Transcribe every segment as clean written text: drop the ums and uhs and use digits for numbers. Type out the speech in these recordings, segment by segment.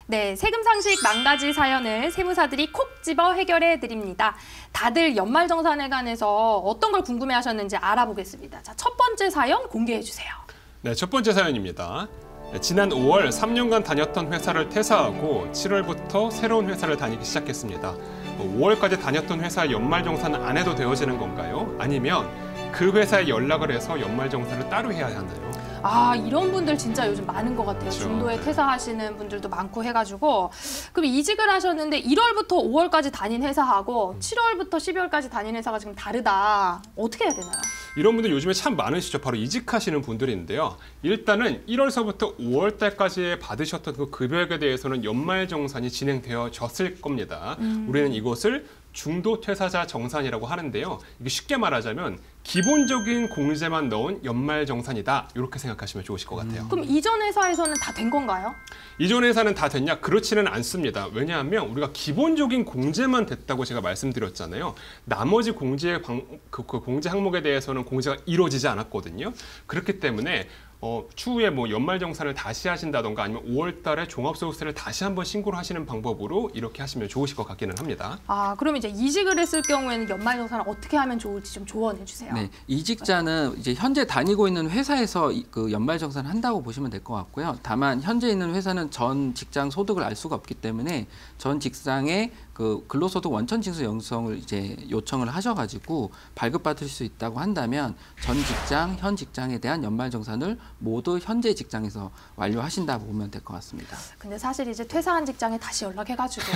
네, 세금 상식 10,000가지 사연을 세무사들이 콕 집어 해결해 드립니다. 다들 연말정산에 관해서 어떤 걸 궁금해하셨는지 알아보겠습니다. 자, 첫 번째 사연 공개해 주세요. 네, 첫 번째 사연입니다. 지난 5월 3년간 다녔던 회사를 퇴사하고 7월부터 새로운 회사를 다니기 시작했습니다. 5월까지 다녔던 회사 연말정산은 안 해도 되어지는 건가요? 아니면 그 회사에 연락을 해서 연말정산을 따로 해야 하나요? 아, 이런 분들 진짜 요즘 많은 것 같아요. 그렇죠. 중도에 퇴사하시는 분들도 많고 해가지고. 그럼 이직을 하셨는데 1월부터 5월까지 다닌 회사하고 7월부터 12월까지 다닌 회사가 지금 다르다. 어떻게 해야 되나요? 이런 분들 요즘에 참 많으시죠. 바로 이직하시는 분들인데요. 일단은 1월서부터 5월 달까지 받으셨던 그 급여액에 대해서는 연말정산이 진행되어졌을 겁니다. 우리는 이것을 중도 퇴사자 정산이라고 하는데요. 이게 쉽게 말하자면 기본적인 공제만 넣은 연말정산이다. 이렇게 생각하시면 좋으실 것 같아요. 그럼 이전 회사에서는 다 된 건가요? 이전 회사는 다 됐냐? 그렇지는 않습니다. 왜냐하면 우리가 기본적인 공제만 됐다고 제가 말씀드렸잖아요. 나머지 공제 항목에 대해서는 공제가 이루어지지 않았거든요. 그렇기 때문에 추후에 뭐 연말정산을 다시 하신다던가 아니면 5월 달에 종합소득세를 다시 한번 신고를 하시는 방법으로 이렇게 하시면 좋으실 것 같기는 합니다. 아, 그럼 이제 이직을 했을 경우에는 연말정산을 어떻게 하면 좋을지 좀 조언해 주세요. 네, 이직자는 이제 현재 다니고 있는 회사에서 그 연말정산을 한다고 보시면 될 것 같고요. 다만 현재 있는 회사는 전 직장 소득을 알 수가 없기 때문에 전 직장의 그 근로소득 원천징수 영수증을 이제 요청을 하셔가지고 발급받을 수 있다고 한다면 전 직장, 현 직장에 대한 연말정산을 모두 현재 직장에서 완료하신다고 보면 될 것 같습니다. 근데 사실 이제 퇴사한 직장에 다시 연락해가지고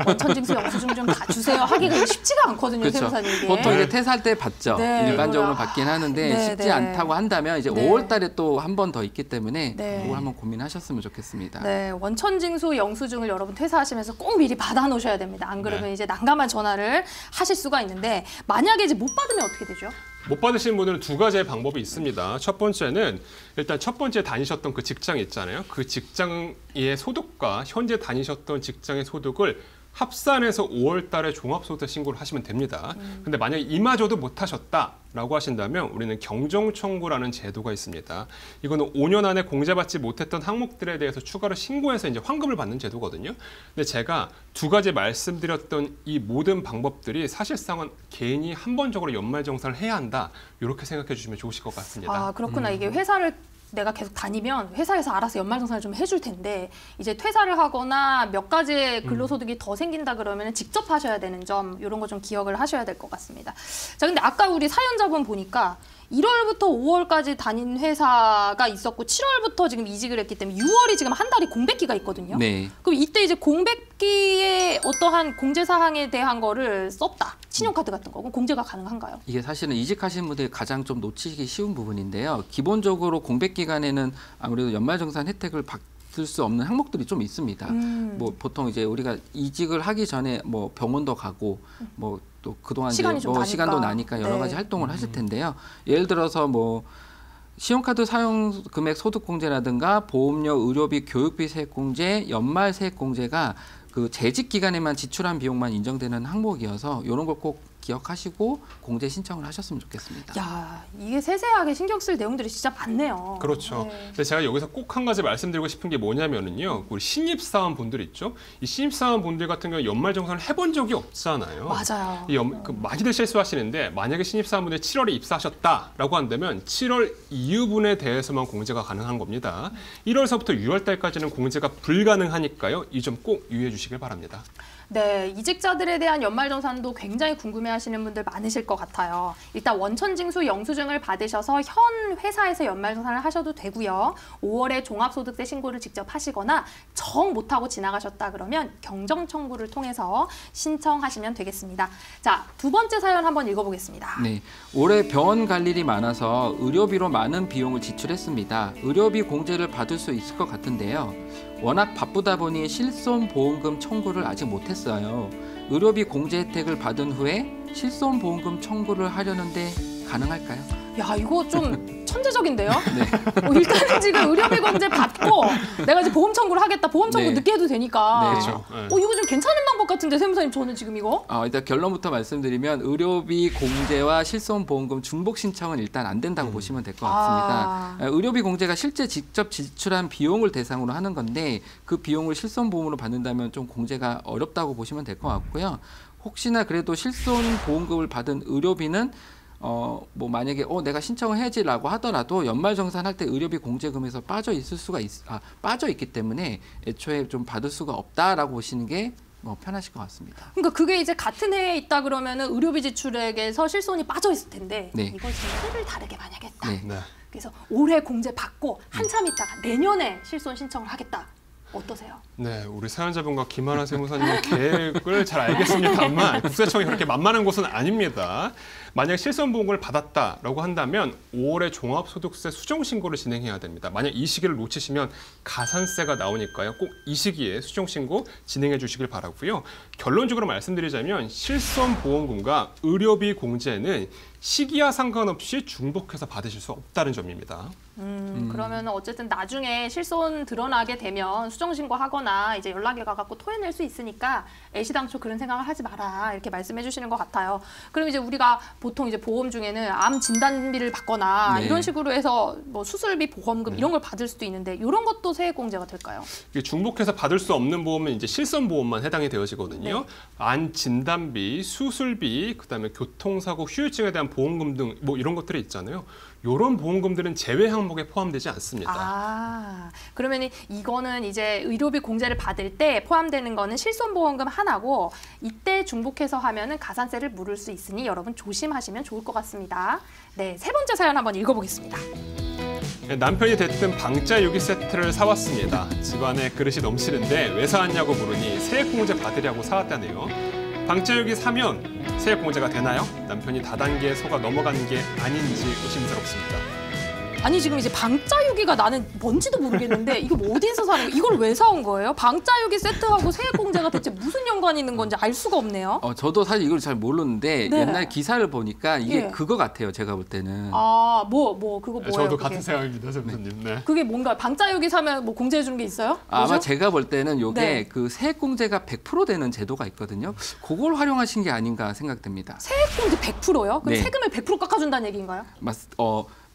원천징수 영수증 좀 다 주세요 하기가 쉽지가 않거든요, 그렇죠. 세무사님 이게. 보통 이제 퇴사할 때 받죠. 네, 일반적으로 받긴 하는데 네, 쉽지 네. 않다고 한다면 이제 네. 5월 달에 또 한 번 더 있기 때문에 네. 그걸 한번 고민하셨으면 좋겠습니다. 네, 원천징수 영수증을 여러분 퇴사하시면서 꼭 미리 받아놓으셔야 됩니다. 안 그러면 네. 이제 난감한 전화를 하실 수가 있는데 만약에 이제 못 받으면 어떻게 되죠? 못 받으시는 분들은 두 가지의 방법이 있습니다. 첫 번째는 일단 첫 번째 다니셨던 그 직장 있잖아요. 그 직장의 소득과 현재 다니셨던 직장의 소득을 합산해서 5월 달에 종합소득세 신고를 하시면 됩니다. 근데 만약에 이마저도 못하셨다라고 하신다면 우리는 경정청구라는 제도가 있습니다. 이거는 5년 안에 공제받지 못했던 항목들에 대해서 추가로 신고해서 이제 환급을 받는 제도거든요. 근데 제가 두 가지 말씀드렸던 이 모든 방법들이 사실상은 개인이 한 번적으로 연말정산을 해야 한다. 이렇게 생각해 주시면 좋으실 것 같습니다. 아, 그렇구나. 이게 회사를 내가 계속 다니면 회사에서 알아서 연말정산을 좀 해줄 텐데 이제 퇴사를 하거나 몇 가지의 근로소득이 더 생긴다 그러면 직접 하셔야 되는 점 이런 거 좀 기억을 하셔야 될 것 같습니다. 자, 근데 아까 우리 사연자분 보니까 1월부터 5월까지 다닌 회사가 있었고 7월부터 지금 이직을 했기 때문에 6월이 지금 한 달이 공백기가 있거든요. 네. 그럼 이때 이제 공백기에 어떠한 공제 사항에 대한 거를 썼다. 신용카드 같은 거. 그럼 공제가 가능한가요? 이게 사실은 이직하시는 분들이 가장 좀 놓치기 쉬운 부분인데요. 기본적으로 공백 기간에는 아무래도 연말정산 혜택을 받을 수 없는 항목들이 좀 있습니다. 뭐 보통 이제 우리가 이직을 하기 전에 뭐 병원도 가고 뭐 또 그동안 시간이 이제 좀 뭐 나니까. 시간도 나니까 여러 네. 가지 활동을 하실 텐데요. 예를 들어서 뭐 신용카드 사용 금액 소득공제라든가 보험료, 의료비, 교육비 세액공제, 연말 세액공제가 그 재직 기간에만 지출한 비용만 인정되는 항목이어서 이런 걸 꼭 기억하시고 공제 신청을 하셨으면 좋겠습니다. 야, 이게 세세하게 신경 쓸 내용들이 진짜 많네요. 그렇죠. 네. 근데 제가 여기서 꼭 한 가지 말씀드리고 싶은 게 뭐냐면은요. 우리 신입사원 분들 있죠. 이 신입사원 분들 같은 경우 연말정산을 해본 적이 없잖아요. 맞아요. 많이들 실수하시는데 만약에 신입사원분들이 7월에 입사하셨다라고 한다면 7월 이후분에 대해서만 공제가 가능한 겁니다. 1월서부터 6월 달까지는 공제가 불가능하니까요. 이 점 꼭 유의해 주시길 바랍니다. 네, 이직자들에 대한 연말정산도 굉장히 궁금해하시는 분들 많으실 것 같아요. 일단 원천징수 영수증을 받으셔서 현 회사에서 연말정산을 하셔도 되고요. 5월에 종합소득세 신고를 직접 하시거나 정 못하고 지나가셨다 그러면 경정청구를 통해서 신청하시면 되겠습니다. 자, 두 번째 사연 한번 읽어보겠습니다. 네, 올해 병원 갈 일이 많아서 의료비로 많은 비용을 지출했습니다. 의료비 공제를 받을 수 있을 것 같은데요. 워낙 바쁘다 보니 실손보험금 청구를 아직 못했어요. 의료비 공제 혜택을 받은 후에 실손보험금 청구를 하려는데 가능할까요? 야, 이거 좀 천재적인데요? 일단은 지금 의료비 공제 받고 내가 이제 보험 청구를 하겠다. 보험 청구 네. 늦게 해도 되니까. 네. 그렇죠. 네. 이거 좀 괜찮은 방법 같은데 세무사님 저는 지금 이거? 일단 결론부터 말씀드리면 의료비 공제와 실손보험금 중복 신청은 일단 안 된다고 보시면 될 것 같습니다. 의료비 공제가 실제 직접 지출한 비용을 대상으로 하는 건데 그 비용을 실손보험으로 받는다면 좀 공제가 어렵다고 보시면 될 것 같고요. 혹시나 그래도 실손보험금을 받은 의료비는 뭐 만약에 내가 신청을 해야지라고 하더라도 연말정산할 때 의료비 공제금에서 빠져 있기 때문에 애초에 좀 받을 수가 없다라고 보시는 게 편하실 것 같습니다. 그러니까 그게 이제 같은 해에 있다 그러면은 의료비 지출액에서 실손이 빠져 있을 텐데 네. 이걸 지금 해를 다르게 만약에 했다. 네. 네. 그래서 올해 공제 받고 한참 있다가 내년에 실손 신청을 하겠다. 어떠세요? 네, 우리 사연자분과 김하나 세무사님의 계획을 잘 알겠습니다만 국세청이 그렇게 만만한 곳은 아닙니다. 만약 실손보험금을 받았다라고 한다면 5월에 종합소득세 수정신고를 진행해야 됩니다. 만약 이 시기를 놓치시면 가산세가 나오니까요. 꼭 이 시기에 수정신고 진행해 주시길 바라고요. 결론적으로 말씀드리자면 실손보험금과 의료비 공제는 시기와 상관없이 중복해서 받으실 수 없다는 점입니다. 그러면 어쨌든 나중에 실손 드러나게 되면 수정신고 하거나 이제 연락이 가갖고 토해낼 수 있으니까 애시당초 그런 생각을 하지 마라 이렇게 말씀해 주시는 것 같아요. 그럼 이제 우리가 보통 이제 보험 중에는 암 진단비를 받거나 네. 이런 식으로 해서 뭐 수술비 보험금 이런 걸 받을 수도 있는데 이런 것도 세액공제가 될까요? 이게 중복해서 받을 수 없는 보험은 이제 실손보험만 해당이 되어지거든요. 네. 암 진단비, 수술비, 그다음에 교통사고 후유증에 대한 보험금 등 뭐 이런 것들이 있잖아요. 이런 보험금들은 제외 항목에 포함되지 않습니다. 그러면 이거는 이제 의료비 공제를 받을 때 포함되는 거는 실손보험금 하나고 이때 중복해서 하면은 가산세를 물을 수 있으니 여러분 조심하시면 좋을 것 같습니다. 네, 세 번째 사연 한번 읽어보겠습니다. 남편이 대뜸 방짜 요기 세트를 사왔습니다. 집안에 그릇이 넘치는데 왜 사왔냐고 물으니 세액공제 받으려고 사왔다네요. 방짜 요기 사면 세액공제가 되나요? 남편이 다단계에 속아 넘어가는 게 아닌지 의심스럽습니다. 아니 지금 이제 방짜유기가 나는 뭔지도 모르겠는데 이거 뭐 어디서 사는 거예요? 이걸 왜 사온 거예요? 방짜유기 세트하고 세액공제가 대체 무슨 연관이 있는 건지 알 수가 없네요. 저도 사실 이걸 잘 모르는데 네. 옛날 기사를 보니까 이게 예. 그거 같아요. 제가 볼 때는. 그거 뭐예요? 저도 그게? 같은 생각입니다, 선생님. 네. 그게 뭔가 방짜유기 사면 뭐 공제해 주는 게 있어요? 아마 뭐죠? 제가 볼 때는 이게 네. 그 세액공제가 100% 되는 제도가 있거든요. 그걸 활용하신 게 아닌가 생각됩니다. 세액공제 100%요? 그럼 네. 세금을 100% 깎아준다는 얘기인가요?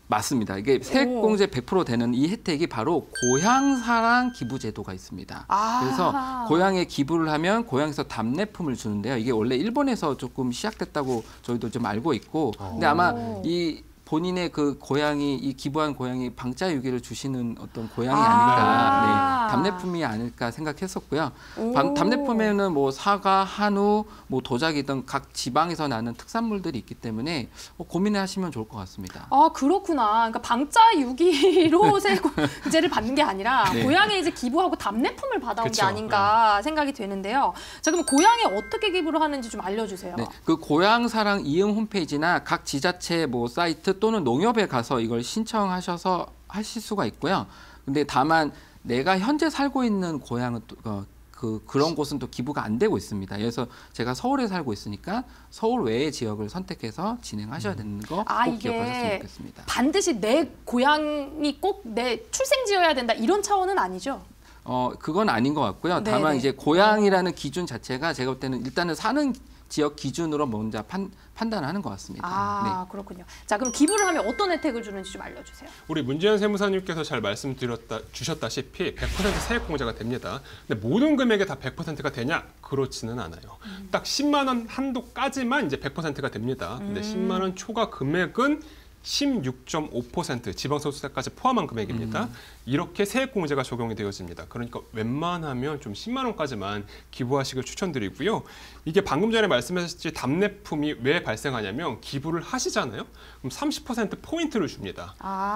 맞습니다. 이게 세액공제 100% 되는 이 혜택이 바로 고향사랑 기부제도가 있습니다. 그래서 고향에 기부를 하면 고향에서 답례품을 주는데요. 이게 원래 일본에서 조금 시작됐다고 저희도 좀 알고 있고, 근데 아마 이 본인의 그 고향이 이 기부한 고향이 방짜유기를 주시는 어떤 고향이 아닐까, 답례품이 아닐까 생각했었고요. 답례품에는 뭐 사과, 한우, 뭐 도자기 등 각 지방에서 나는 특산물들이 있기 때문에 고민을 하시면 좋을 것 같습니다. 그렇구나. 그러니까 방짜유기로 세액공제를 받는 게 아니라 네. 고향에 이제 기부하고 답례품을 받아온 그쵸. 게 아닌가 생각이 되는데요. 자, 그럼 고향에 어떻게 기부를 하는지 좀 알려주세요. 네, 그 고향사랑 이응 홈페이지나 각 지자체 뭐 사이트 또는 농협에 가서 이걸 신청하셔서 하실 수가 있고요. 근데 다만 내가 현재 살고 있는 고향은 또 그런 곳은 또 기부가 안 되고 있습니다. 그래서 제가 서울에 살고 있으니까 서울 외의 지역을 선택해서 진행하셔야 되는 거 꼭 기억하셨으면 좋겠습니다. 반드시 내 고향이 꼭 내 출생지여야 된다 이런 차원은 아니죠? 그건 아닌 것 같고요. 네네. 다만 이제 고향이라는 기준 자체가 제가 볼 때는 일단은 사는 지역 기준으로 먼저 판단을 하는 것 같습니다. 네. 그렇군요. 자, 그럼 기부를 하면 어떤 혜택을 주는지 좀 알려주세요. 우리 문재현 세무사님께서 잘 주셨다시피 100% 세액공제가 됩니다. 근데 모든 금액이 다 100%가 되냐? 그렇지는 않아요. 딱 10만 원 한도까지만 이제 100%가 됩니다. 근데 10만 원 초과 금액은 16.5% 지방소득세까지 포함한 금액입니다. 이렇게 세액공제가 적용이 되어집니다. 그러니까 웬만하면 좀 10만 원까지만 기부하시길 추천드리고요. 이게 방금 전에 말씀하셨듯이 답례품이 왜 발생하냐면 기부를 하시잖아요. 그럼 30% 포인트를 줍니다.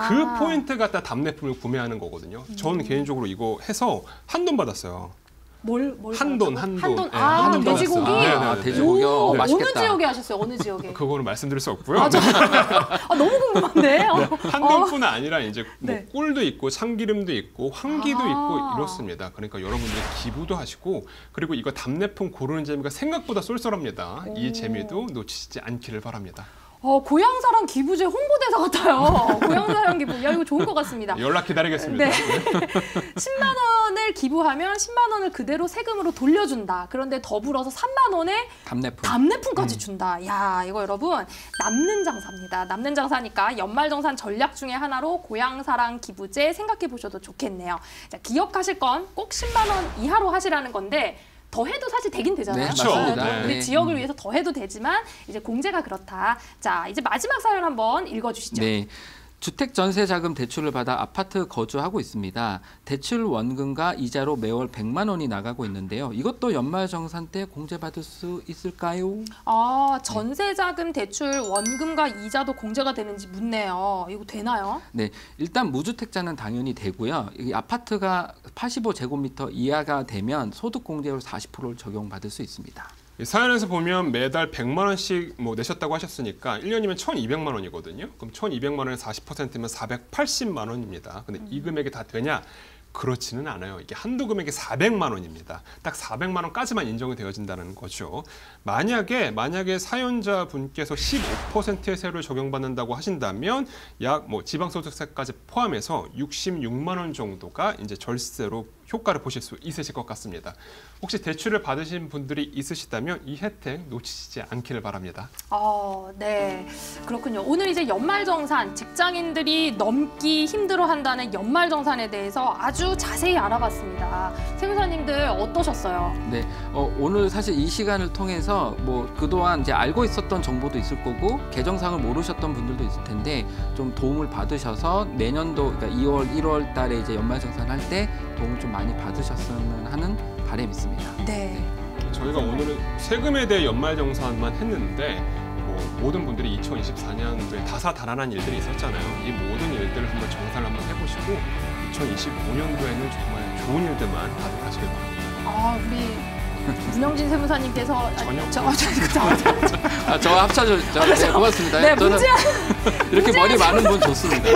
그 포인트 갖다 답례품을 구매하는 거거든요. 저는 개인적으로 이거 해서 한돈 받았어요. 뭘 한돈. 한돈. 네, 한돈 돼지고기. 돼지고기요. 맛있겠다. 어느 지역에 하셨어요? 어느 지역에? 그거는 말씀드릴 수 없고요. 너무 궁금한데. 한돈뿐 아니라 이제 뭐 네. 꿀도 있고 참기름도 있고 황기도 있고 이렇습니다. 그러니까 여러분들이 기부도 하시고 그리고 이거 답례품 고르는 재미가 생각보다 쏠쏠합니다. 이 재미도 놓치지 않기를 바랍니다. 고향사랑 기부제 홍보대사 같아요. 고향사랑 기부. 야, 이거 좋은 것 같습니다. 연락 기다리겠습니다. 네. 10만 원을 기부하면 10만 원을 그대로 세금으로 돌려준다. 그런데 더불어서 3만 원의 답례품까지 준다. 야, 이거 여러분 남는 장사입니다. 남는 장사니까 연말정산 전략 중에 하나로 고향사랑 기부제 생각해 보셔도 좋겠네요. 자, 기억하실 건 꼭 10만 원 이하로 하시라는 건데 더 해도 사실 되긴 되잖아요. 네, 맞습니다. 네. 우리 네. 지역을 위해서 더 해도 되지만 이제 공제가 그렇다. 자, 이제 마지막 사연 한번 읽어주시죠. 네. 주택 전세 자금 대출을 받아 아파트 거주하고 있습니다. 대출 원금과 이자로 매월 100만 원이 나가고 있는데요. 이것도 연말정산 때 공제받을 수 있을까요? 전세자금 대출 원금과 이자도 공제가 되는지 묻네요. 이거 되나요? 네, 일단 무주택자는 당연히 되고요. 이 아파트가 85제곱미터 이하가 되면 소득공제율 40%를 적용받을 수 있습니다. 이 사연에서 보면 매달 100만 원씩 뭐 내셨다고 하셨으니까 1년이면 1,200만 원이거든요. 그럼 1,200만 원에 40%면 480만 원입니다. 근데 이 금액이 다 되냐? 그렇지는 않아요. 이게 한도 금액이 400만 원입니다. 딱 400만 원까지만 인정이 되어진다는 거죠. 만약에 사연자 분께서 15%의 세율을 적용받는다고 하신다면 약 지방소득세까지 포함해서 66만 원 정도가 이제 절세로 효과를 보실 수 있으실 것 같습니다. 혹시 대출을 받으신 분들이 있으시다면 이 혜택 놓치지 않기를 바랍니다. 네. 그렇군요. 오늘 이제 연말정산, 직장인들이 넘기 힘들어한다는 연말정산에 대해서 아주 자세히 알아봤습니다. 세무사님들 어떠셨어요? 네, 오늘 사실 이 시간을 통해서 그동안 이제 알고 있었던 정보도 있을 거고 개정사항을 모르셨던 분들도 있을 텐데 좀 도움을 받으셔서 내년도 그러니까 2월, 1월 달에 이제 연말정산할 때 도움을 좀 많이 받으셨으면 하는 바람이 있습니다. 네. 저희가 오늘은 세금에 대해 연말정산만 했는데 모든 분들이 2024년도에 다사다난한 일들이 있었잖아요. 이 모든 일들을 한번 정산을 한번 해보시고 2025년도에는 정말 좋은 일들만 가득하시길 바랍니다. 우리 문영진 세무사님께서 저 합쳐줬죠. 네, 고맙습니다. 네, 저는 이렇게 머리 많은 분 좋습니다.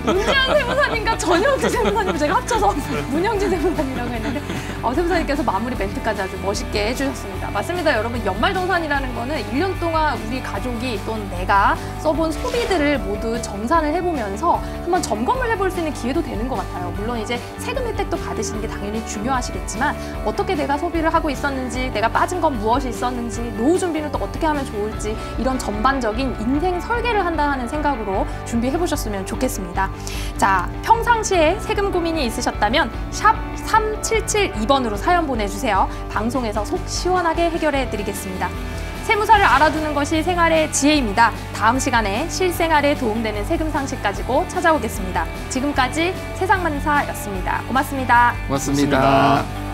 문지한 세무사님과 전영진 세무사님 제가 합쳐서 문영진 세무사님이라고 했는데 세무사님께서 마무리 멘트까지 아주 멋있게 해주셨습니다. 맞습니다. 여러분 연말정산이라는 거는 1년 동안 우리 가족이 또는 내가 써본 소비들을 모두 정산을 해보면서 한번 점검을 해볼 수 있는 기회도 되는 것 같아요. 물론 이제 세금 혜택도 받으시는 게 당연히 중요하시겠지만 어떻게 내가 소비를 하고 있었는지, 내가 빠진 건 무엇이 있었는지, 노후 준비는 또 어떻게 하면 좋을지 이런 전반적인 인생 설계를 한다 하는 생각으로 준비해 보셨으면 좋겠습니다. 자, 평상시에 세금 고민이 있으셨다면 샵 3772번으로 사연 보내주세요. 방송에서 속 시원하게 해결해 드리겠습니다. 세무사를 알아두는 것이 생활의 지혜입니다. 다음 시간에 실생활에 도움되는 세금 상식 가지고 찾아오겠습니다. 지금까지 세상만사였습니다. 고맙습니다. 고맙습니다.